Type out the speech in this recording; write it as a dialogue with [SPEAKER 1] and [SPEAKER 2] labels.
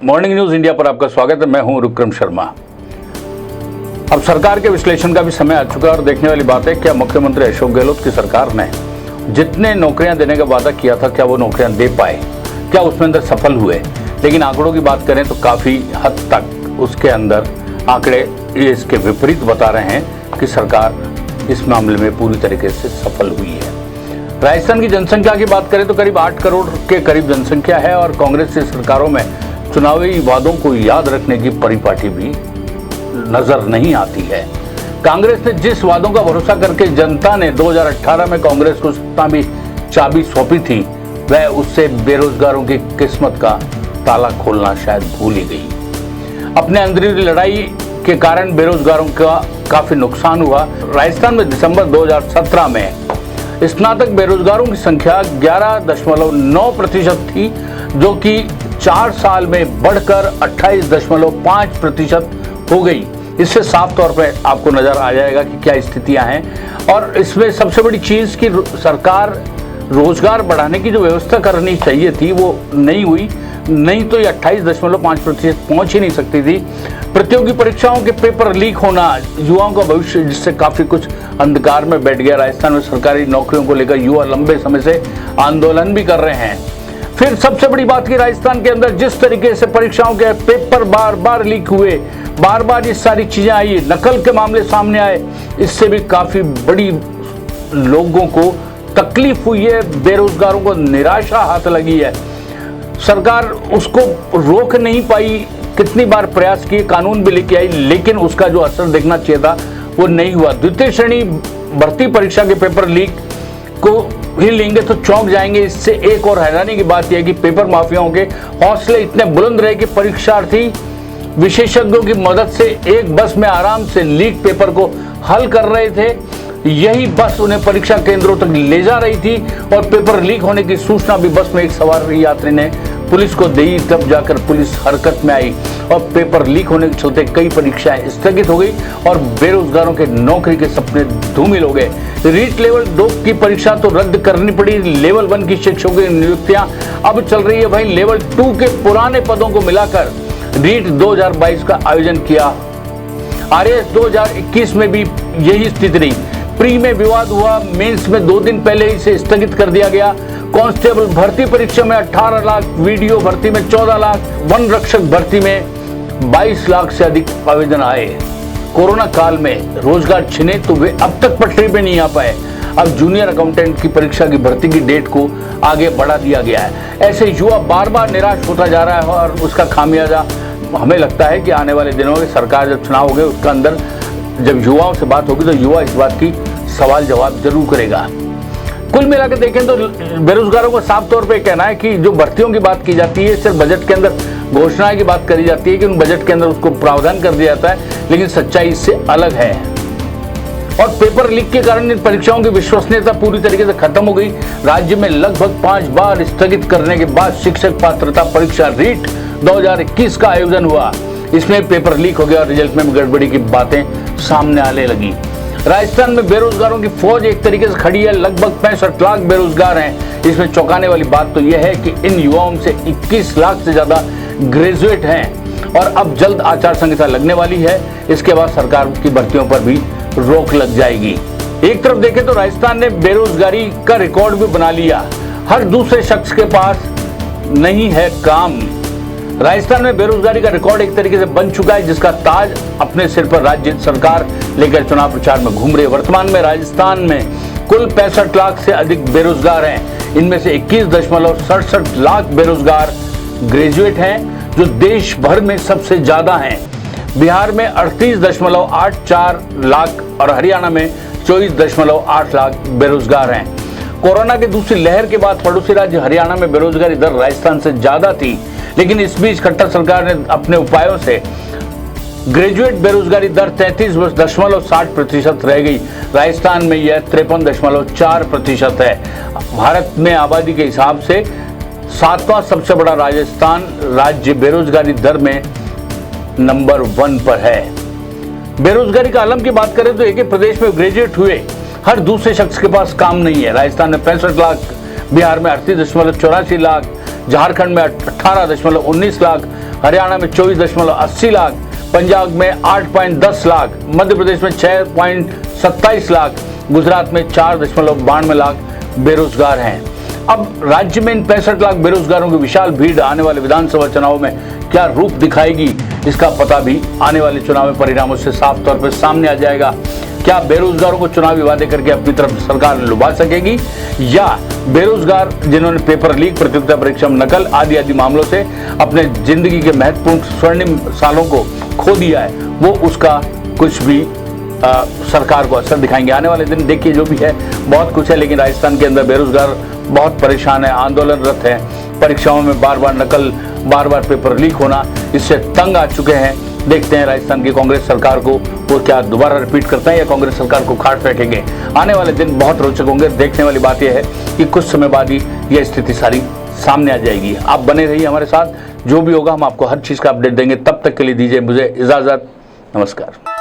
[SPEAKER 1] Morning news India पर आपका स्वागत है। मैं हूं रुक्रम शर्मा। अब सरकार के विश्लेषण का भी समय आ चुका है और देखने वाली बात है क्या मुख्यमंत्री अशोक गहलोत की सरकार ने जितने नौकरियां देने का वादा किया था क्या वो नौकरियां दे पाए, क्या उसमें अंदर सफल हुए। लेकिन आंकड़ों की बात करें तो काफी हद तक उसके अंदर आंकड़े ये इसके विपरीत बता रहे हैं कि सरकार इस मामले में पूरी तरीके से सफल हुई है। राजस्थान की जनसंख्या की बात करें तो करीब 8 करोड़ के करीब जनसंख्या है और कांग्रेस की सरकारों में चुनावी वादों को याद रखने की परिपाटी भी नजर नहीं आती है। कांग्रेस ने जिस वादों का भरोसा करके जनता ने 2018 में कांग्रेस को सत्ता भी चाबी सौंपी थी, वह उससे बेरोजगारों की किस्मत का ताला खोलना शायद भूल ही गई। अपने अंदरूनी लड़ाई के कारण बेरोजगारों का काफी नुकसान हुआ। राजस्थान में दिसंबर 2017 में स्नातक बेरोजगारों की संख्या 11.9% थी, जो कि 4 साल में बढ़कर 28.5% हो गई। इससे साफ तौर पे आपको नजर आ जाएगा कि क्या स्थितियां हैं। और इसमें सबसे बड़ी चीज कि सरकार रोजगार बढ़ाने की जो व्यवस्था करनी चाहिए थी वो नहीं हुई, नहीं तो ये 28.5% पहुंच ही नहीं सकती थी। प्रतियोगी परीक्षाओं के पेपर लीक होना, युवाओं का भविष्य जिससे काफी कुछ अंधकार में बैठ गया। राजस्थान में सरकारी नौकरियों को लेकर युवा लंबे समय से आंदोलन भी कर रहे हैं। फिर सबसे बड़ी बात की राजस्थान के अंदर जिस तरीके से परीक्षाओं के पेपर बार बार लीक हुए, बार बार ये सारी चीजें आई, नकल के मामले सामने आए, इससे भी काफी बड़ी लोगों को तकलीफ हुई है, बेरोजगारों को निराशा हाथ लगी है। सरकार उसको रोक नहीं पाई, कितनी बार प्रयास किए, कानून भी लेके आई, लेकिन उसका जो असर देखना चाहिए था वो नहीं हुआ। द्वितीय श्रेणी भर्ती परीक्षा के पेपर लीक को ही लेंगे तो चौंक जाएंगे। इससे एक और हैरानी की बात यह है कि पेपर माफियाओं के हौसले इतने बुलंद रहे कि परीक्षार्थी विशेषज्ञों की मदद से एक बस में आराम से लीक पेपर को हल कर रहे थे। यही बस उन्हें परीक्षा केंद्रों तक ले जा रही थी और पेपर लीक होने की सूचना भी बस में एक सवार यात्री ने पुलिस को दी, तब जाकर पुलिस हरकत में आई और पेपर लीक होने के चलते कई परीक्षाएं स्थगित हो गई और बेरोजगारों के नौकरी के सपने धूमिल हो गए। रीट लेवल 2 की परीक्षा तो रद्द करनी पड़ी। लेवल 1 की शिक्षकों की नियुक्तियां अब चल रही है। वहीं लेवल 2 के पुराने पदों को मिलाकर रीट 2022 का आयोजन किया। आरएएस 2021 में भी यही स्थिति रही। प्री में विवाद हुआ, मेंस में 2 दिन पहले ही से स्थगित कर दिया गया। कांस्टेबल भर्ती परीक्षा में 18 लाख, वीडियो भर्ती में 14 लाख, वन रक्षक भर्ती में 22 लाख से अधिक आवेदन आए। कोरोना काल में रोजगार छिने तो वे अब तक पटरी पे नहीं आ पाए। अब जूनियर अकाउंटेंट की परीक्षा की भर्ती की डेट को आगे बढ़ा दिया गया है। ऐसे युवा बार बार निराश होता जा रहा है और उसका खामियाजा हमें लगता है कि आने वाले दिनों में सरकार जब चुनाव हो गए उसका अंदर जब युवाओं से बात होगी तो युवा इस बात की सवाल जवाब जरूर करेगा। कुल मिलाकर देखें तो बेरोजगारों को साफ तौर पे कहना है कि जो भर्तियों की बात की जाती है सिर्फ बजट के अंदर घोषणाएं की बात करी जाती है कि उन बजट के अंदर उसको प्रावधान कर दिया जाता है, लेकिन सच्चाई इससे अलग है। और पेपर लीक के कारण इन परीक्षाओं की विश्वसनीयता पूरी तरीके से खत्म हो गई। राज्य में लगभग 5 बार स्थगित करने के बाद शिक्षक पात्रता परीक्षा रीट 2021 का आयोजन हुआ। इसमें पेपर लीक हो गया और रिजल्ट में गड़बड़ी की बातें सामने आने लगी। राजस्थान में बेरोजगारों की फौज एक तरीके से खड़ी है। लगभग 65 लाख बेरोजगार हैं। इसमें चौंकाने वाली बात तो यह है कि इन युवाओं से 21 लाख से ज्यादा ग्रेजुएट हैं और अब जल्द आचार संहिता लगने वाली है। इसके बाद सरकार की भर्तियों पर भी रोक लग जाएगी। एक तरफ देखें तो राजस्थान ने बेरोजगारी का रिकॉर्ड भी बना लिया। हर दूसरे शख्स के पास नहीं है काम। राजस्थान में बेरोजगारी का रिकॉर्ड एक तरीके से बन चुका है, जिसका ताज अपने सिर पर राज्य सरकार लेकर चुनाव प्रचार में घूम रही है। वर्तमान में राजस्थान में कुल 65 लाख से अधिक बेरोजगार हैं। इनमें से 21.67 लाख बेरोजगार ग्रेजुएट हैं, जो देश भर में सबसे ज्यादा हैं। बिहार में 38.84 लाख और हरियाणा में 24.8 लाख बेरोजगार हैं। कोरोना की दूसरी लहर के बाद पड़ोसी राज्य हरियाणा में बेरोजगारी दर राजस्थान से ज्यादा थी, लेकिन इस बीच खट्टर सरकार ने अपने उपायों से ग्रेजुएट बेरोजगारी दर 33.60% रह गई। राजस्थान में यह 53.4% है। भारत में आबादी के हिसाब से 7वां सबसे बड़ा राजस्थान राज्य बेरोजगारी दर में नंबर 1 पर है। बेरोजगारी का आलम की बात करें तो एक ही प्रदेश में ग्रेजुएट हुए हर दूसरे शख्स के पास काम नहीं है। राजस्थान में 65 लाख, बिहार में 38.84 लाख, झारखंड में 18.19 लाख, हरियाणा में 24.80 लाख, पंजाब में 8.10 लाख, मध्य प्रदेश में 6.27 लाख, गुजरात में 4.92 लाख बेरोजगार हैं। अब राज्य में इन 65 लाख बेरोजगारों की विशाल भीड़ आने वाले विधानसभा चुनाव में क्या रूप दिखाएगी, इसका पता भी आने वाले चुनावी परिणामों से साफ तौर पर सामने आ जाएगा। क्या बेरोजगारों को चुनावी वादे करके अपनी तरफ सरकार लुभा सकेगी, या बेरोजगार जिन्होंने पेपर लीक, प्रतियोगिता परीक्षा में नकल आदि मामलों से अपने जिंदगी के महत्वपूर्ण स्वर्णिम सालों को खो दिया है, वो उसका कुछ भी सरकार को असर दिखाएंगे। आने वाले दिन देखिए, जो भी है बहुत कुछ है, लेकिन राजस्थान के अंदर बेरोजगार बहुत परेशान है, आंदोलनरत है, परीक्षाओं में बार बार नकल, बार बार पेपर लीक होना, इससे तंग आ चुके हैं। देखते हैं राजस्थान की कांग्रेस सरकार को वो क्या दोबारा रिपीट करते हैं या कांग्रेस सरकार को खाट फेंकेंगे। आने वाले दिन बहुत रोचक होंगे। देखने वाली बात यह है कि कुछ समय बाद ही यह स्थिति सारी सामने आ जाएगी। आप बने रहिए हमारे साथ, जो भी होगा हम आपको हर चीज़ का अपडेट देंगे। तब तक के लिए दीजिए मुझे इजाज़त। नमस्कार।